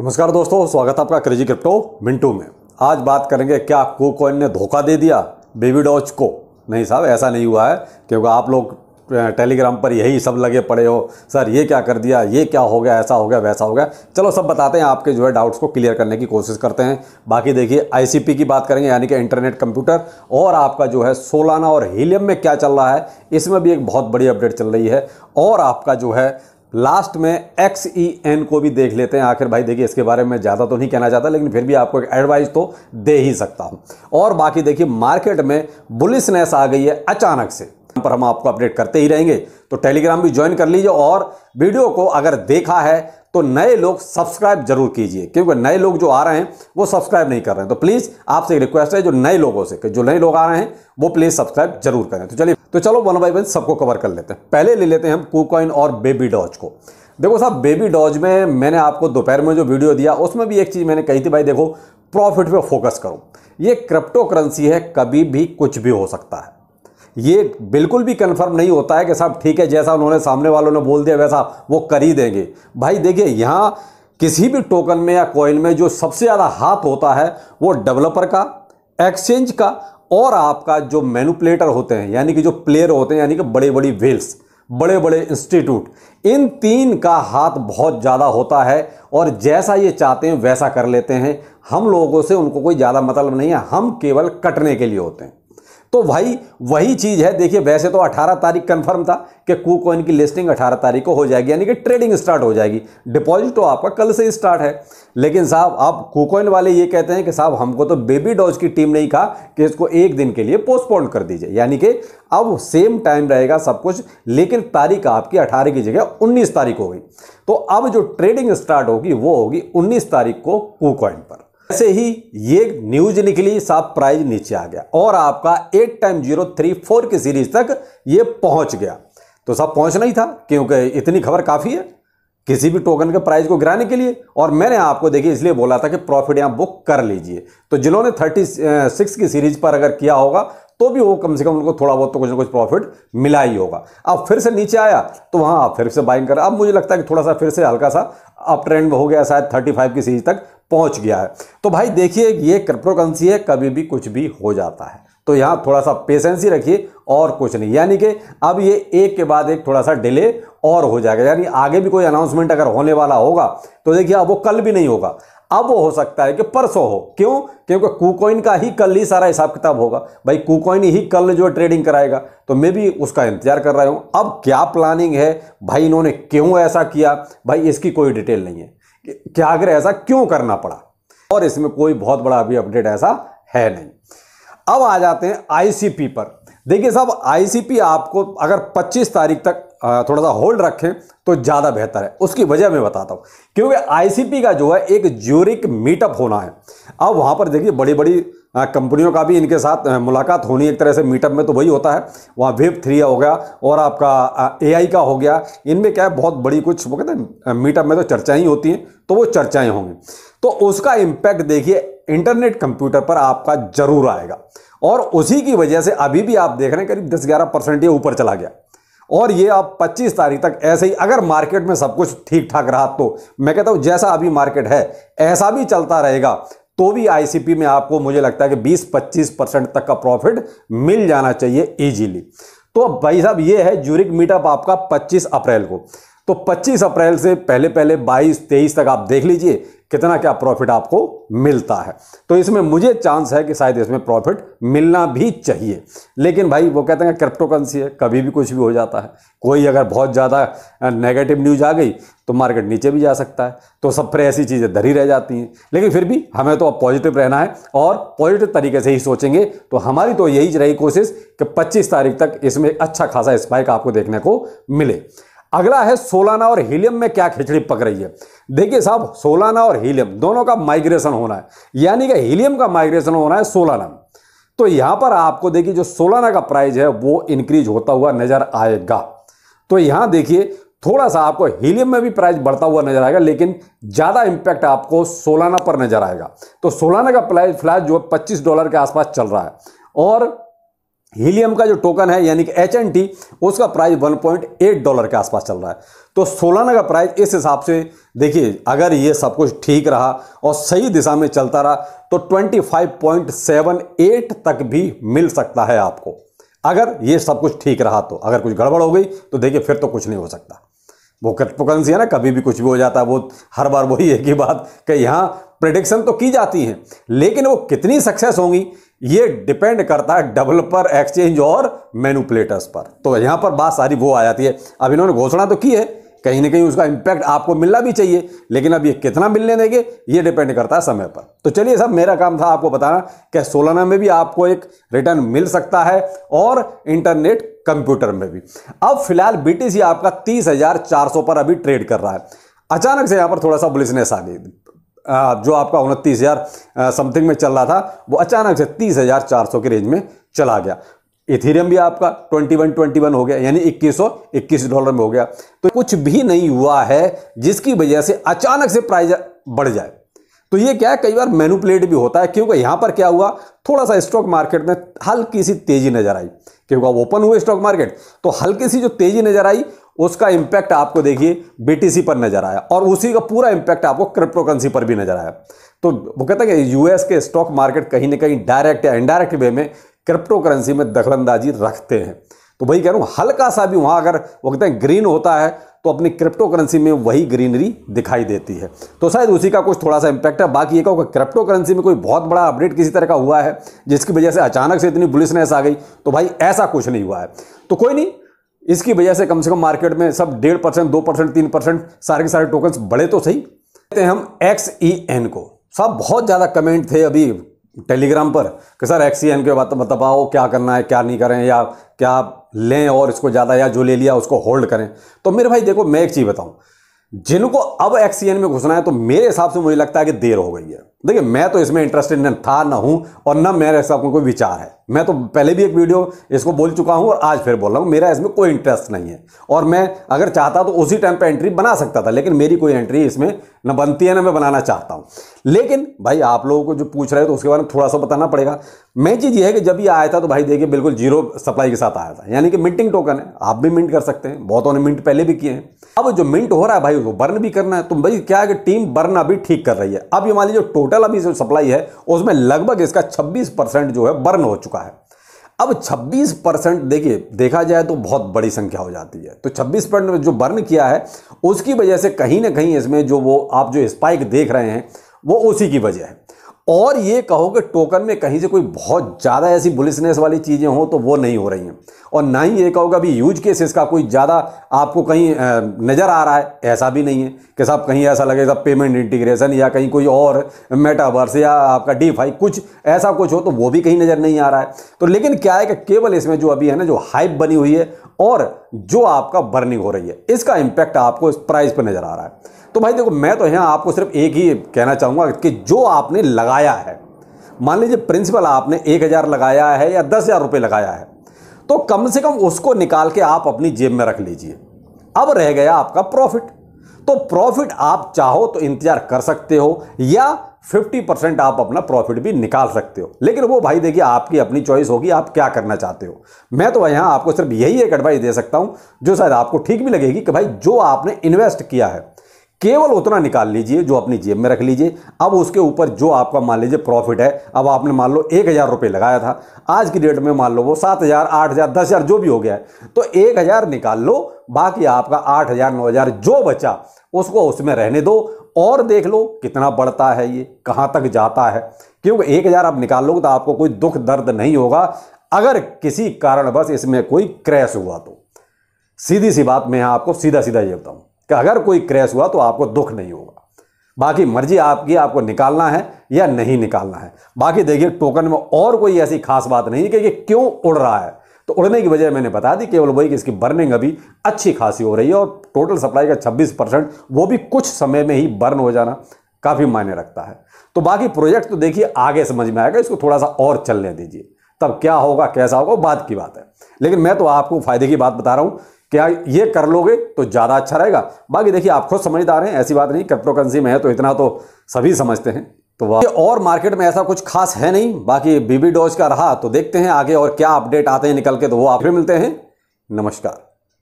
नमस्कार दोस्तों, स्वागत है आपका क्रेजी क्रिप्टो मिंटू में। आज बात करेंगे क्या KuCoin ने धोखा दे दिया बेबी डॉज को। नहीं साहब, ऐसा नहीं हुआ है, क्योंकि आप लोग टेलीग्राम पर यही सब लगे पड़े हो, सर ये क्या कर दिया, ये क्या हो गया, ऐसा हो गया, वैसा हो गया। चलो सब बताते हैं, आपके जो है डाउट्स को क्लियर करने की कोशिश करते हैं। बाकी देखिए ICP की बात करेंगे, यानी कि इंटरनेट कंप्यूटर, और आपका जो है सोलाना और हीलियम में क्या चल रहा है, इसमें भी एक बहुत बड़ी अपडेट चल रही है। और आपका जो है लास्ट में XEN को भी देख लेते हैं। आखिर भाई देखिए, इसके बारे में ज़्यादा तो नहीं कहना चाहता, लेकिन फिर भी आपको एक एडवाइस तो दे ही सकता हूं। और बाकी देखिए, मार्केट में बुलिशनेस आ गई है अचानक से, पर हम आपको अपडेट करते ही रहेंगे। तो टेलीग्राम भी ज्वाइन कर लीजिए, और वीडियो को अगर देखा है तो नए लोग सब्सक्राइब जरूर कीजिए, क्योंकि नए लोग जो आ रहे हैं वो सब्सक्राइब नहीं कर रहे हैं। तो प्लीज़ आपसे एक रिक्वेस्ट है जो नए लोगों से, कि जो नए लोग आ रहे हैं वो प्लीज़ सब्सक्राइब जरूर करें। तो चलो वन बाय वन सबको कवर कर लेते हैं। पहले ले लेते हैं हम KuCoin और बेबी डॉज को। देखो साहब, बेबी डॉज में मैंने आपको दोपहर में जो वीडियो दिया उसमें भी एक चीज़ मैंने कही थी, भाई देखो प्रॉफिट पे फोकस करो। ये क्रिप्टो करेंसी है, कभी भी कुछ भी हो सकता है। ये बिल्कुल भी कंफर्म नहीं होता है कि साहब ठीक है, जैसा उन्होंने सामने वालों ने बोल दिया वैसा वो कर ही देंगे। भाई देखिए, यहाँ किसी भी टोकन में या कॉइन में जो सबसे ज़्यादा हाथ होता है वो डेवलपर का, एक्सचेंज का, और आपका जो मैनिपुलेटर होते हैं, यानी कि जो प्लेयर होते हैं, यानी कि बड़े बड़ी व्हेल्स, बड़े बड़े इंस्टीट्यूट, इन तीन का हाथ बहुत ज़्यादा होता है। और जैसा ये चाहते हैं वैसा कर लेते हैं। हम लोगों से उनको कोई ज़्यादा मतलब नहीं है, हम केवल कटने के लिए होते हैं। तो भाई वही चीज़ है। देखिए, वैसे तो 18 तारीख कंफर्म था कि KuCoin की लिस्टिंग 18 तारीख को हो जाएगी, यानी कि ट्रेडिंग स्टार्ट हो जाएगी। डिपॉजिट तो आपका कल से ही स्टार्ट है। लेकिन साहब अब KuCoin वाले ये कहते हैं कि साहब हमको तो बेबी डॉज की टीम नहीं कहा कि इसको एक दिन के लिए पोस्टपोन कर दीजिए, यानी कि अब सेम टाइम रहेगा सब कुछ, लेकिन तारीख आपकी 18 की जगह 19 तारीख हो गई। तो अब जो ट्रेडिंग स्टार्ट होगी वो होगी 19 तारीख को KuCoin पर। ऐसे ही ये न्यूज निकली, साहब प्राइस नीचे आ गया और आपका 8 टाइम 034 की सीरीज तक ये पहुंच गया। तो सब पहुंचना ही था, क्योंकि इतनी खबर काफी है किसी भी टोकन के प्राइस को गिराने के लिए। और मैंने आपको देखिए इसलिए बोला था कि प्रॉफिट यहां बुक कर लीजिए। तो जिन्होंने 36 की सीरीज पर अगर किया होगा तो भी वो कम से कम उनको थोड़ा बहुत तो कुछ ना कुछ प्रॉफिट मिला ही होगा। अब फिर से नीचे आया तो वहां आप फिर से बाइंग कर, अब मुझे लगता है कि थोड़ा सा फिर से हल्का सा अप ट्रेंड हो गया, शायद 35 की सीरीज तक पहुंच गया है। तो भाई देखिए, ये क्रिप्टो करेंसी है, कभी भी कुछ भी हो जाता है। तो यहां थोड़ा सा पेशेंस ही रखिए और कुछ नहीं, यानी कि अब ये एक के बाद एक थोड़ा सा डिले और हो जाएगा। यानी आगे भी कोई अनाउंसमेंट अगर होने वाला होगा तो देखिए, अब वो कल भी नहीं होगा, अब वो हो सकता है कि परसों हो। क्यों? क्योंकि KuCoin का ही कल ही सारा हिसाब किताब होगा। भाई KuCoin ही कल जो ट्रेडिंग कराएगा, तो मैं भी उसका इंतजार कर रहा हूं। अब क्या प्लानिंग है भाई, इन्होंने क्यों ऐसा किया, भाई इसकी कोई डिटेल नहीं है कि आखिर ऐसा क्यों करना पड़ा, और इसमें कोई बहुत बड़ा अभी अपडेट ऐसा है नहीं। अब आ जाते हैं ICP पर। देखिए साहब, ICP आपको अगर 25 तारीख तक थोड़ा सा होल्ड रखें तो ज़्यादा बेहतर है। उसकी वजह मैं बताता हूँ, क्योंकि ICP का जो है एक ज्यूरिक मीटअप होना है। अब वहाँ पर देखिए बड़ी बड़ी कंपनियों का भी इनके साथ मुलाकात होनी, एक तरह से मीटअप में तो वही होता है। वहाँ Web3 हो गया और आपका AI का हो गया। इनमें क्या है, बहुत बड़ी कुछ वो कहते हैं मीटअप में तो चर्चाएं ही होती हैं, तो वो चर्चाएं होंगी। तो उसका इम्पैक्ट देखिए इंटरनेट कंप्यूटर पर आपका जरूर आएगा, और उसी की वजह से अभी भी आप देख रहे हैं करीब 10-11% ये ऊपर चला गया। और ये आप 25 तारीख तक ऐसे ही, अगर मार्केट में सब कुछ ठीक ठाक रहा, तो मैं कहता हूं जैसा अभी मार्केट है ऐसा भी चलता रहेगा, तो भी ICP में आपको मुझे लगता है कि 20-25% तक का प्रॉफिट मिल जाना चाहिए इजीली। तो भाई साहब, ये है ज्यूरिक मीटअप आपका 25 अप्रैल को। तो 25 अप्रैल से पहले पहले 22-23 तक आप देख लीजिए कितना क्या प्रॉफिट आपको मिलता है। तो इसमें मुझे चांस है कि शायद इसमें प्रॉफिट मिलना भी चाहिए। लेकिन भाई वो कहते हैं क्रिप्टो करेंसी है, कभी भी कुछ भी हो जाता है। कोई अगर बहुत ज़्यादा नेगेटिव न्यूज आ गई तो मार्केट नीचे भी जा सकता है, तो सब पर ऐसी चीज़ें धरी रह जाती हैं। लेकिन फिर भी हमें तो अब पॉजिटिव रहना है और पॉजिटिव तरीके से ही सोचेंगे। तो हमारी तो यही रही कोशिश कि 25 तारीख तक इसमें अच्छा खासा स्पाइक आपको देखने को मिले। अगला है सोलाना और हीलियम में क्या खिचड़ी पक रही है। देखिए साहब, सोलाना और हीलियम दोनों का माइग्रेशन होना है, यानी कि हीलियम का माइग्रेशन होना है सोलाना में। तो यहां पर आपको देखिए जो सोलाना का प्राइस है वो इंक्रीज होता हुआ नजर आएगा। तो यहां देखिए थोड़ा सा आपको हीलियम में भी प्राइस बढ़ता हुआ नजर आएगा, लेकिन ज्यादा इंपैक्ट आपको सोलाना पर नजर आएगा। तो सोलाना का प्राइस फिलहाल जो $25 के आसपास चल रहा है, और हीलियम का जो टोकन है यानी कि HNT, उसका प्राइस $1.8 के आसपास चल रहा है। तो सोलाना का प्राइस इस हिसाब से देखिए, अगर ये सब कुछ ठीक रहा और सही दिशा में चलता रहा तो 25.78 तक भी मिल सकता है आपको, अगर ये सब कुछ ठीक रहा। तो अगर कुछ गड़बड़ हो गई तो देखिए फिर तो कुछ नहीं हो सकता। वो क्रिप्टोकरेंसी है ना, कभी भी कुछ भी हो जाता है। वो हर बार वही एक ही बात कि यहाँ प्रेडिक्शन तो की जाती हैं, लेकिन वो कितनी सक्सेस होंगी ये डिपेंड करता है डेवलपर, एक्सचेंज और मैनिपुलेटर्स पर। तो यहाँ पर बात सारी वो आ जाती है। अब इन्होंने घोषणा तो की है, कहीं ना कहीं उसका इंपैक्ट आपको मिलना भी चाहिए, लेकिन अब ये कितना मिलने देंगे ये डिपेंड करता है समय पर। तो चलिए साहब, मेरा काम था आपको बताना कि सोलाना में भी आपको एक रिटर्न मिल सकता है और इंटरनेट कंप्यूटर में भी। अब फिलहाल BTC आपका 30,400 पर अभी ट्रेड कर रहा है। अचानक से यहां पर थोड़ा सा बुलिशनेस आ गई। जो आपका 29,000 समथिंग में चल रहा था वो अचानक से 30,400 के रेंज में चला गया। इथेरियम भी आपका 21 हो गया, यानी $2121 में हो गया। तो कुछ भी नहीं हुआ है जिसकी वजह से अचानक से प्राइस बढ़ जाए। तो ये क्या है, कई बार मैनिपुलेट भी होता है, क्योंकि यहां पर क्या हुआ, थोड़ा सा स्टॉक मार्केट में हल्की सी तेजी नजर आई, क्योंकि ओपन हुए स्टॉक मार्केट तो हल्की सी जो तेजी नजर आई उसका इंपैक्ट आपको देखिए BTC पर नजर आया, और उसी का पूरा इंपैक्ट आपको क्रिप्टोकरेंसी पर भी नजर आया। तो वो कहते हैं कि US के स्टॉक मार्केट कहीं ना कहीं डायरेक्ट या इनडायरेक्ट वे में क्रिप्टोकरेंसी में दखलंदाजी रखते हैं। तो वही कह रहा हूं, हल्का सा भी वहां अगर वो कहते हैं ग्रीन होता है तो अपनी क्रिप्टोकरेंसी में वही ग्रीनरी दिखाई देती है। तो शायद उसी का कुछ थोड़ा सा इंपैक्ट है। बाकी ये कहो कि क्रिप्टोकरेंसी में कोई बहुत बड़ा अपडेट किसी तरह का हुआ है जिसकी वजह से अचानक से इतनी बुलिशनेस आ गई, तो भाई ऐसा कुछ नहीं हुआ है। तो कोई नहीं, इसकी वजह से कम से कम मार्केट में सब 1.5%, 2%, 3% सारे के सारे टोकन्स बढ़े तो सही। कहते हैं हम XEN को। सब बहुत ज़्यादा कमेंट थे अभी टेलीग्राम पर कि सर XEN के बात बताओ, क्या करना है, क्या नहीं करें, या क्या लें और इसको ज़्यादा, या जो ले लिया उसको होल्ड करें। तो मेरे भाई देखो, मैं एक चीज़ बताऊं, जिनको अब XEN में घुसना है तो मेरे हिसाब से मुझे लगता है कि देर हो गई है। देखिए, मैं तो इसमें इंटरेस्टेड न था, ना हूं, और ना मेरे हिसाब से कोई विचार है। मैं तो पहले भी एक वीडियो इसको बोल चुका हूं और आज फिर बोल रहा हूं, मेरा इसमें कोई इंटरेस्ट नहीं है। और मैं अगर चाहता तो उसी टाइम पे एंट्री बना सकता था, लेकिन मेरी कोई एंट्री इसमें न बनती है, ना मैं बनाना चाहता हूं। लेकिन भाई आप लोगों को जो पूछ रहे हो तो उसके बारे में थोड़ा सा बताना पड़ेगा। मेन चीज़ ये है कि जब ये आया था तो भाई देखिए बिल्कुल जीरो सप्लाई के साथ आया था, यानी कि मिंटिंग टोकन है, आप भी मिंट कर सकते हैं, बहुतों ने मिंट पहले भी किए हैं। अब जो मिंट हो रहा है भाई वो बर्न भी करना है। तो भाई क्या है कि टीम बर्न अभी ठीक कर रही है। अब ये मान लीजिए टोटल अभी जो सप्लाई है उसमें लगभग इसका 26% जो है बर्न हो चुका है। अब 26% देखिए, देखा जाए तो बहुत बड़ी संख्या हो जाती है। तो 26% जो बर्न किया है उसकी वजह से कहीं ना कहीं इसमें जो वो आप जो स्पाइक देख रहे हैं वो उसी की वजह है। और ये कहो कि टोकन में कहीं से कोई बहुत ज़्यादा ऐसी बुलिशनेस वाली चीज़ें हो तो वो नहीं हो रही हैं, और ना ही ये कहो कि अभी यूज केस इसका कोई ज़्यादा आपको कहीं नज़र आ रहा है, ऐसा भी नहीं है कि साहब कहीं ऐसा लगेगा पेमेंट इंटीग्रेशन या कहीं कोई और मेटावर्स या आपका DeFi कुछ ऐसा कुछ हो तो वो भी कहीं नज़र नहीं आ रहा है। तो लेकिन क्या है कि केवल इसमें जो अभी है ना, जो हाइप बनी हुई है और जो आपका बर्निंग हो रही है, इसका इम्पैक्ट आपको इस प्राइस पर नज़र आ रहा है। तो भाई देखो, मैं तो यहाँ आपको सिर्फ एक ही कहना चाहूँगा कि जो आपने लगाया है, मान लीजिए प्रिंसिपल आपने 1,000 लगाया है या 10,000 रुपये लगाया है, तो कम से कम उसको निकाल के आप अपनी जेब में रख लीजिए। अब रह गया आपका प्रॉफिट। तो प्रॉफिट आप चाहो तो इंतजार कर सकते हो या 50% आप अपना प्रॉफिट भी निकाल सकते हो, लेकिन वो भाई देखिए आपकी अपनी चॉइस होगी, आप क्या करना चाहते हो। मैं तो यहाँ आपको सिर्फ यही एक एडवाइस दे सकता हूँ जो शायद आपको ठीक भी लगेगी कि भाई जो आपने इन्वेस्ट किया है केवल उतना निकाल लीजिए जो अपनी जेब में रख लीजिए। अब उसके ऊपर जो आपका मान लीजिए प्रॉफिट है, अब आपने मान लो 1,000 रुपये लगाया था, आज की डेट में मान लो वो 7,000, 8,000, 10,000 जो भी हो गया है, तो 1,000 निकाल लो, बाकी आपका 8,000, 9,000 जो बचा उसको उसमें रहने दो और देख लो कितना बढ़ता है, ये कहाँ तक जाता है। क्योंकि 1,000 आप निकाल लोगे तो आपको कोई दुख दर्द नहीं होगा अगर किसी कारणवश इसमें कोई क्रैश हुआ तो। सीधी सी बात मैं आपको सीधा सीधा ये बताऊं कि अगर कोई क्रैश हुआ तो आपको दुख नहीं होगा। बाकी मर्जी आपकी, आपको निकालना है या नहीं निकालना है। बाकी देखिए टोकन में और कोई ऐसी खास बात नहीं है कि ये क्यों उड़ रहा है। तो उड़ने की वजह मैंने बता दी, केवल वही कि इसकी बर्निंग अभी अच्छी खासी हो रही है और टोटल सप्लाई का 26% वो भी कुछ समय में ही बर्न हो जाना काफ़ी मायने रखता है। तो बाकी प्रोजेक्ट तो देखिए आगे समझ में आएगा, इसको थोड़ा सा और चलने दीजिए, तब क्या होगा कैसा होगा बाद की बात है। लेकिन मैं तो आपको फायदे की बात बता रहा हूँ, क्या ये कर लोगे तो ज़्यादा अच्छा रहेगा। बाकी देखिए आप खुद समझदार हैं, ऐसी बात नहीं, क्रिप्टोकरेंसी में है तो इतना तो सभी समझते हैं। तो वह और मार्केट में ऐसा कुछ खास है नहीं। बाकी बीबी डॉज का रहा तो देखते हैं आगे और क्या अपडेट आते हैं निकल के, तो वो आप फिर मिलते हैं। नमस्कार।